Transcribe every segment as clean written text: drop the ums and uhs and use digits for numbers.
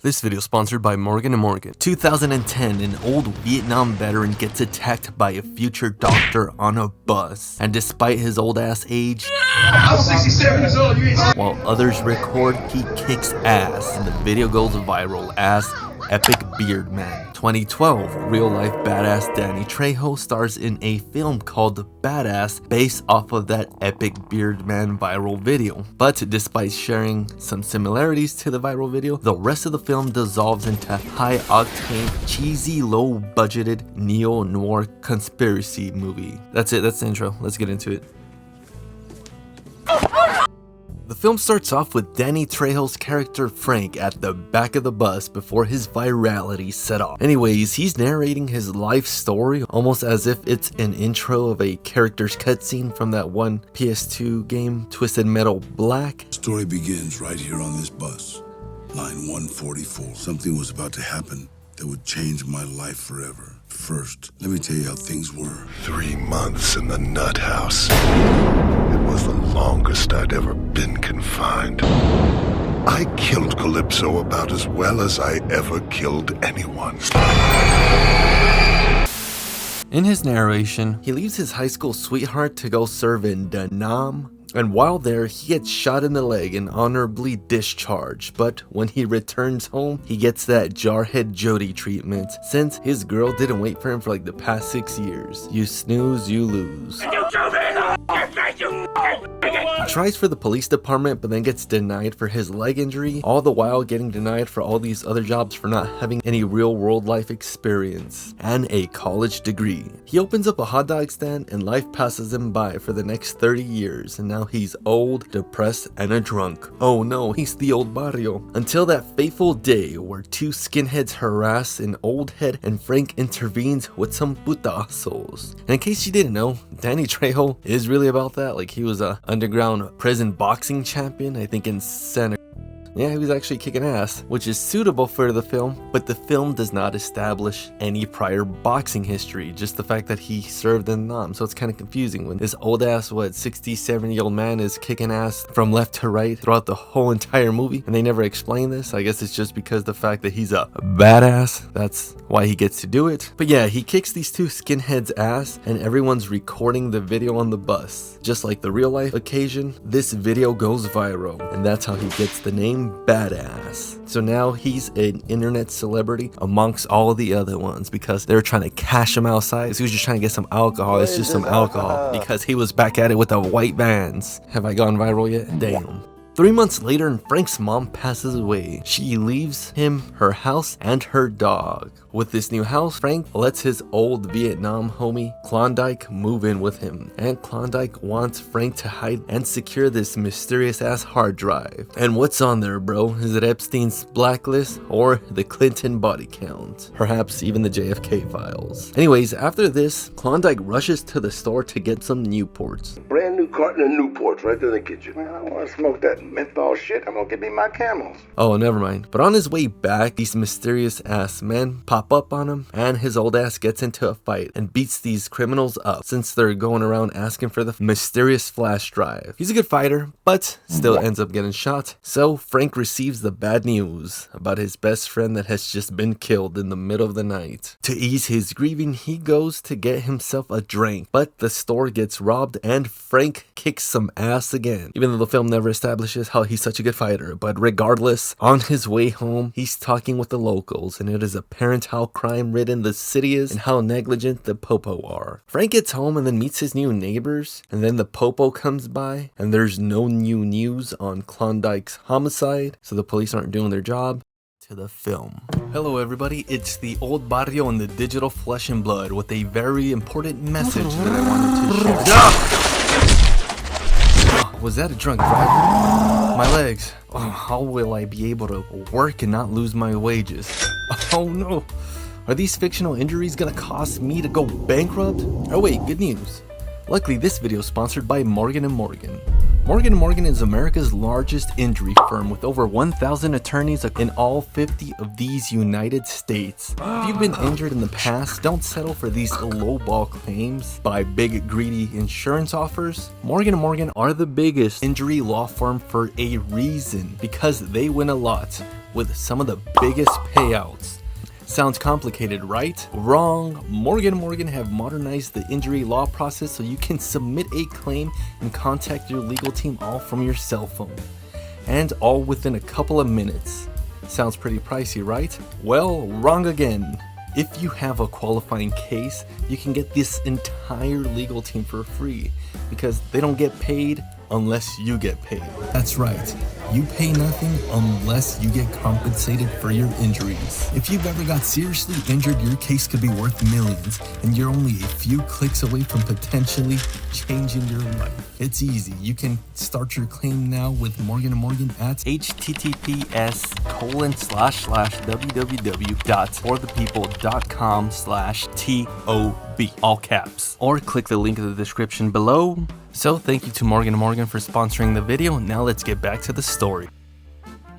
This video is sponsored by Morgan & Morgan. 2010, an old Vietnam veteran gets attacked by a future doctor on a bus. And despite his old ass age, I'm 67 years old, you ain't while others record, he kicks ass. And the video goes viral as Epic Beard Man. 2012, real-life badass Danny Trejo stars in a film called BADAZZ based off of that Epic Beard Man viral video. But despite sharing some similarities to the viral video, the rest of the film dissolves into high-octane, cheesy, low-budgeted neo-noir conspiracy movie. That's it, that's the intro. Let's get into it. The film starts off with Danny Trejo's character Frank at the back of the bus before his virality set off. Anyways, he's narrating his life story almost as if it's an intro of a character's cutscene from that one PS2 game, Twisted Metal Black. The story begins right here on this bus, line 144. Something was about to happen that would change my life forever. First, let me tell you how things were. 3 months in the nut house. It was the longest I'd ever been confined. I killed Calypso about as well as I ever killed anyone. In his narration, he leaves his high school sweetheart to go serve in Da Nam. And while there, he gets shot in the leg and honorably discharged. But when he returns home, he gets that Jarhead Jody treatment, since his girl didn't wait for him for like the past 6 years. You snooze, you lose. He tries for the police department, but then gets denied for his leg injury, all the while getting denied for all these other jobs for not having any real world life experience and a college degree. He opens up a hot dog stand and life passes him by for the next 30 years, and now he's old, depressed, and a drunk. Oh no, he's the old barrio. Until that fateful day where two skinheads harass an old head and Frank intervenes with some putazos. And in case you didn't know, Danny Trejo is really about that. Like, he was a underground prison boxing champion, I think in Santa. Yeah, he was actually kicking ass, which is suitable for the film, but the film does not establish any prior boxing history, just the fact that he served in Nam. So it's kind of confusing when this old ass, 67-year-old man is kicking ass from left to right throughout the whole entire movie, and they never explain this. I guess it's just because the fact that he's a badass, that's why he gets to do it. But yeah, he kicks these two skinheads ass, and everyone's recording the video on the bus. Just like the real life occasion, this video goes viral, and that's how he gets the name BADAZZ. So now he's an internet celebrity amongst all of the other ones because they're trying to cash him outside. So he was just trying to get some alcohol. It's just some alcohol because he was back at it with the white vans. Have I gone viral yet? Damn. 3 months later, and Frank's mom passes away. She leaves him her house and her dog. With this new house, Frank lets his old Vietnam homie Klondike move in with him, and Klondike wants Frank to hide and secure this mysterious ass hard drive. And what's on there, bro? Is it Epstein's blacklist or the Clinton body count? Perhaps even the JFK files. Anyways, after this, Klondike rushes to the store to get some Newports. Brand new carton of Newports right there in the kitchen. Man, I want to smoke that menthol shit. I'm gonna get me my Camels. Oh, never mind. But on his way back, these mysterious ass men pop up on him, and his old ass gets into a fight and beats these criminals up since they're going around asking for the mysterious flash drive. He's a good fighter, but still ends up getting shot. So Frank receives the bad news about his best friend that has just been killed in the middle of the night. To ease his grieving, he goes to get himself a drink, but the store gets robbed and Frank kicks some ass again, even though the film never establishes how he's such a good fighter. But regardless, on his way home, he's talking with the locals, and it is apparent how crime-ridden the city is and how negligent the popo are. Frank gets home and then meets his new neighbors, and then the popo comes by, and there's no new news on Klondike's homicide, so the police aren't doing their job. To the film. Hello everybody, it's the old barrio in the digital flesh and blood with a very important message that I wanted to share. Was that a drunk driver? My legs. Oh, how will I be able to work and not lose my wages? Oh no. Are these fictional injuries gonna cost me to go bankrupt? Oh wait, good news. Luckily, this video is sponsored by Morgan & Morgan. Morgan & Morgan is America's largest injury firm with over 1,000 attorneys in all 50 of these United States. If you've been injured in the past, don't settle for these lowball claims by big greedy insurance offers. Morgan & Morgan are the biggest injury law firm for a reason, because they win a lot. with some of the biggest payouts. Sounds complicated, right? Wrong. Morgan & Morgan have modernized the injury law process so you can submit a claim and contact your legal team all from your cell phone. And all within a couple of minutes. Sounds pretty pricey, right? Well, wrong again. If you have a qualifying case, you can get this entire legal team for free because they don't get paid unless you get paid. That's right. You pay nothing unless you get compensated for your injuries. If you've ever got seriously injured, your case could be worth millions, and you're only a few clicks away from potentially changing your life. It's easy. You can start your claim now with Morgan & Morgan at https://www.forthepeople.com/TOB, all caps, or click the link in the description below. So thank you to Morgan & Morgan for sponsoring the video. Now let's get back to the story.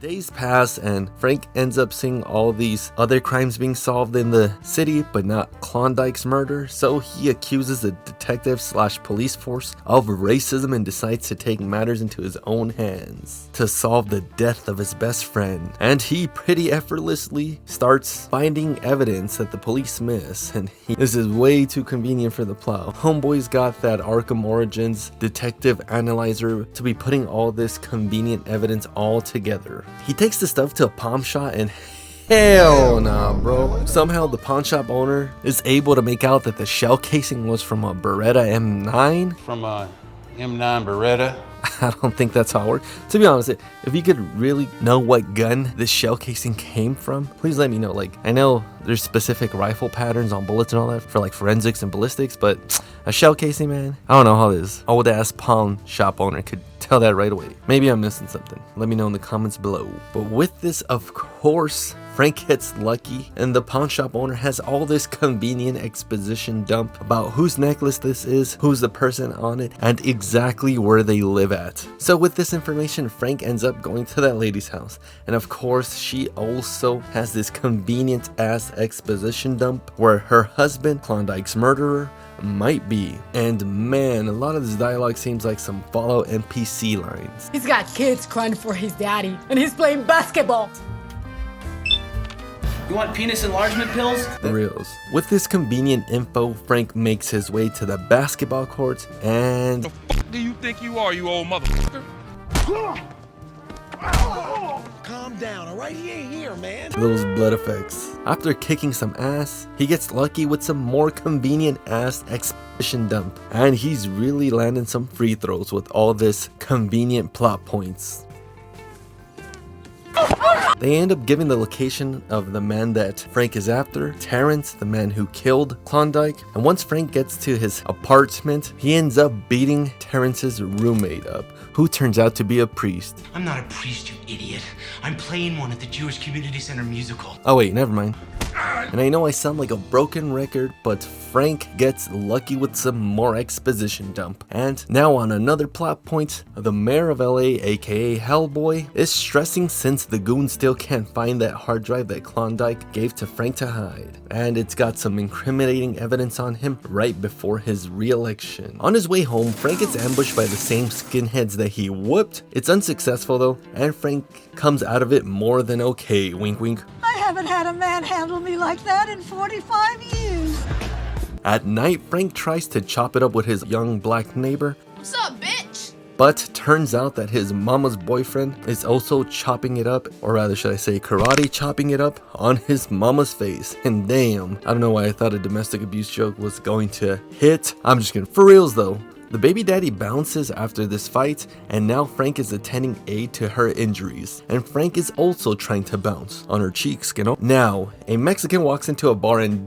Days pass and Frank ends up seeing all these other crimes being solved in the city, but not Klondike's murder. So he accuses the detective/police force of racism and decides to take matters into his own hands to solve the death of his best friend. And he pretty effortlessly starts finding evidence that the police miss, and this is way too convenient for the plot. Homeboy's got that Arkham Origins detective analyzer to be putting all this convenient evidence all together. He takes the stuff to a pawn shop and hell nah, bro. Somehow the pawn shop owner is able to make out that the shell casing was from a Beretta M9. From a M9 Beretta. I don't think that's how it works. To be honest, if you could really know what gun this shell casing came from, please let me know. Like, I know there's specific rifle patterns on bullets and all that for like forensics and ballistics, but a shell casing, man, I don't know how this old ass pawn shop owner could tell that right away. Maybe I'm missing something. Let me know in the comments below. But with this, of course, Frank gets lucky, and the pawn shop owner has all this convenient exposition dump about whose necklace this is, who's the person on it, and exactly where they live at. So with this information, Frank ends up going to that lady's house, and of course she also has this convenient ass exposition dump where her husband, Klondike's murderer, might be. And man, a lot of this dialogue seems like some Fallout NPC lines. He's got kids crying for his daddy, and he's playing basketball. You want penis enlargement pills? The reals. With this convenient info, Frank makes his way to the basketball court and... The fuck do you think you are, you old motherfucker? Calm down, alright? He ain't here, man. Those blood effects. After kicking some ass, he gets lucky with some more convenient ass exposition dump. And he's really landing some free throws with all this convenient plot points. They end up giving the location of the man that Frank is after, Terrence, the man who killed Klondike. And once Frank gets to his apartment, he ends up beating Terrence's roommate up, who turns out to be a priest. I'm not a priest, you idiot. I'm playing one at the Jewish Community Center musical. Oh wait, never mind. And I know I sound like a broken record, but Frank gets lucky with some more exposition dump. And now on another plot point, the mayor of LA, aka Hellboy, is stressing since the goons still can't find that hard drive that Klondike gave to Frank to hide. And it's got some incriminating evidence on him right before his re-election. On his way home, Frank gets ambushed by the same skinheads that he whooped. It's unsuccessful though, and Frank comes out of it more than okay, wink wink. I haven't had a man handle me like that in 45 years. At night, Frank tries to chop it up with his young black neighbor. What's up, bitch? But turns out that his mama's boyfriend is also chopping it up, or rather should I say karate chopping it up, on his mama's face. And damn, I don't know why I thought a domestic abuse joke was going to hit. I'm just kidding. For reals though. The baby daddy bounces after this fight, and now Frank is attending aid to her injuries. And Frank is also trying to bounce on her cheeks, you know? Now, a Mexican walks into a bar and...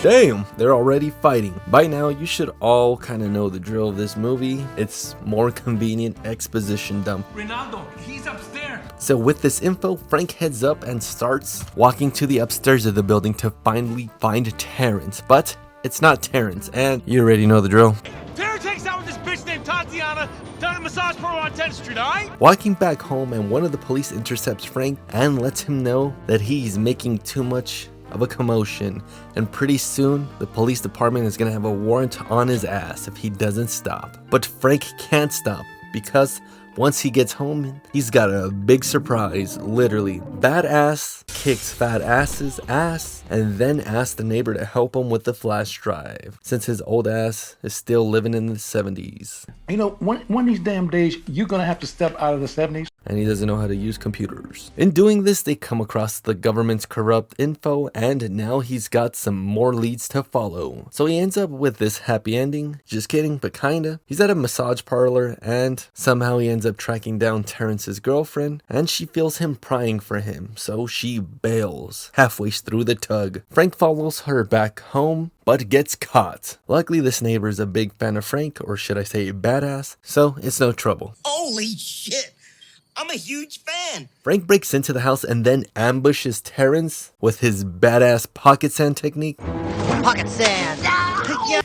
Damn, they're already fighting. By now, you should all kind of know the drill of this movie. It's more convenient exposition dump. Ronaldo, he's upstairs. So with this info, Frank heads up and starts walking to the upstairs of the building to finally find Terrence. But it's not Terrence, and you already know the drill. Terrence hangs out with this bitch named Tatiana down at Massage Pro on 10th Street, alright? Walking back home, and one of the police intercepts Frank and lets him know that he's making too much of a commotion, and pretty soon the police department is gonna have a warrant on his ass if he doesn't stop. But Frank can't stop because Once he gets home, he's got a big surprise, literally. Badass kicks Fat Ass's ass and then asks the neighbor to help him with the flash drive, since his old ass is still living in the 70s. You know, one of these damn days, you're gonna have to step out of the 70s. And he doesn't know how to use computers. In doing this, they come across the government's corrupt info, and now he's got some more leads to follow. So he ends up with this happy ending. Just kidding, but kinda. He's at a massage parlor, and somehow he ends up tracking down Terrence's girlfriend, and she feels him prying for him, so she bails halfway through the tug. Frank follows her back home, but gets caught. Luckily, this neighbor is a big fan of Frank, or should I say badass, so it's no trouble. Holy shit! I'm a huge fan! Frank breaks into the house and then ambushes Terrence with his badass pocket sand technique. Pocket sand!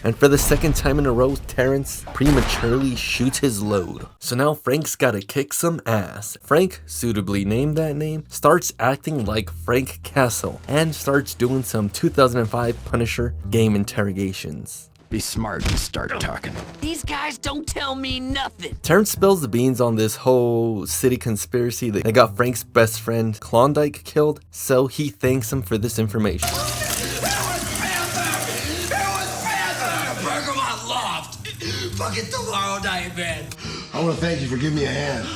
And for the second time in a row, Terrence prematurely shoots his load. So now Frank's gotta kick some ass. Frank, suitably named that name, starts acting like Frank Castle and starts doing some 2005 Punisher game interrogations. Be smart and start talking. These guys don't tell me nothing. Terrence spills the beans on this whole city conspiracy that got Frank's best friend Klondike killed, so he thanks him for this information. Fucking tomorrow night, man. I want to thank you for giving me a hand.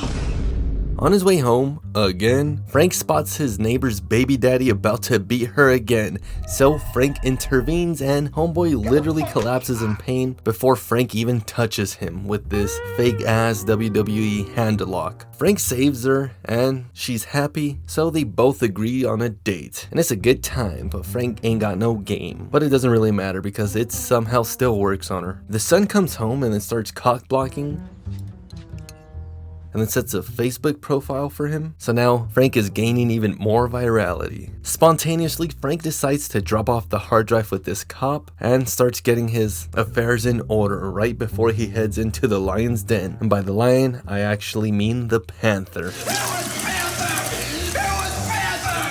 On his way home, again, Frank spots his neighbor's baby daddy about to beat her again, so Frank intervenes and homeboy literally collapses in pain before Frank even touches him with this fake ass WWE hand lock. Frank saves her and she's happy, so they both agree on a date. And it's a good time, but Frank ain't got no game. But it doesn't really matter because it somehow still works on her. The son comes home and then starts cock blocking, and then sets a Facebook profile for him. So now Frank is gaining even more virality. Spontaneously, Frank decides to drop off the hard drive with this cop and starts getting his affairs in order right before he heads into the lion's den. And by the lion, I actually mean the panther.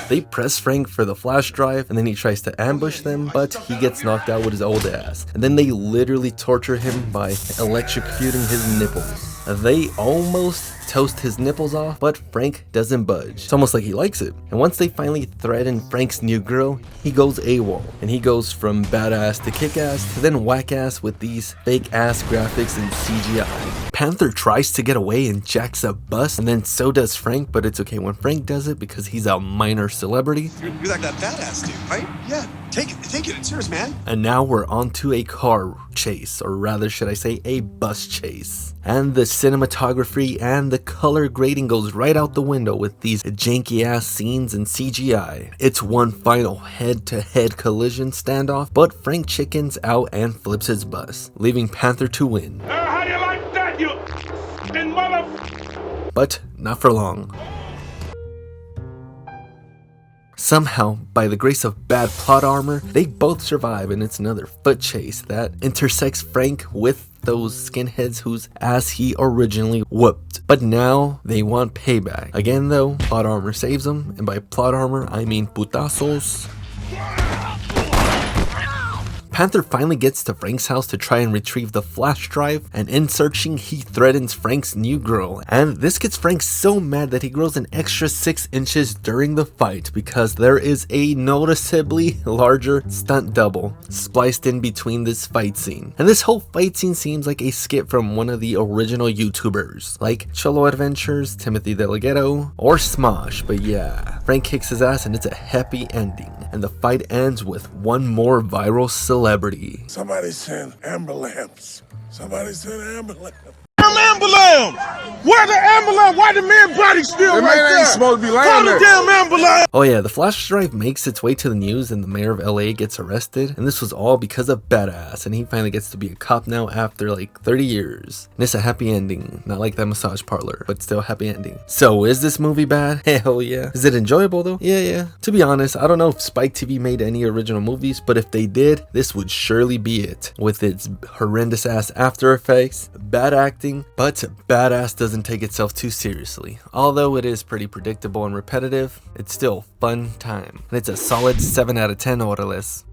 They press Frank for the flash drive and then he tries to ambush them, but he gets knocked out with his old ass. And then they literally torture him by electrocuting his nipples. They almost toast his nipples off, but Frank doesn't budge. It's almost like he likes it. And once they finally threaten Frank's new girl, he goes AWOL. And he goes from badass to kick-ass to then whack-ass with these fake-ass graphics and CGI. Panther tries to get away and jacks a bus, and then so does Frank, but it's okay when Frank does it because he's a minor celebrity. You're like that badass dude, right? Yeah. Take it. It's serious, man. And now we're on to a car chase, or rather should I say a bus chase. And the cinematography and the color grading goes right out the window with these janky ass scenes and CGI. It's one final head-to-head collision standoff, but Frank chickens out and flips his bus, leaving Panther to win. How do you like that, you mother... But not for long. Somehow, by the grace of bad plot armor, they both survive, and it's another foot chase that intersects Frank with those skinheads whose ass he originally whooped. But now they want payback. Again though, plot armor saves them, and by plot armor I mean putazos. Panther finally gets to Frank's house to try and retrieve the flash drive, and in searching he threatens Frank's new girl, and this gets Frank so mad that he grows an extra 6 inches during the fight because there is a noticeably larger stunt double spliced in between this fight scene. And this whole fight scene seems like a skit from one of the original YouTubers like Cholo Adventures, Timothy Delgado, or Smosh. But yeah, Frank kicks his ass and it's a happy ending, and the fight ends with one more viral celebrity. Somebody send ambulance. Somebody send ambulance. Damn ambulance! Where the ambulance? Why the man body still The right man there? ain't supposed to be Call laying the there. damn ambulance! Oh yeah, the flash drive makes its way to the news and the mayor of LA gets arrested, and this was all because of Badass, and he finally gets to be a cop now after like 30 years. And it's a happy ending, not like that massage parlor, but still happy ending. So is this movie bad? Hell yeah. Is it enjoyable though? Yeah. To be honest, I don't know if Spike TV made any original movies, but if they did, this would surely be it. With its horrendous ass after effects, bad acting, but Badass doesn't take itself too seriously. Although it is pretty predictable and repetitive, it's still a fun time. And it's a solid 7 out of 10 orales.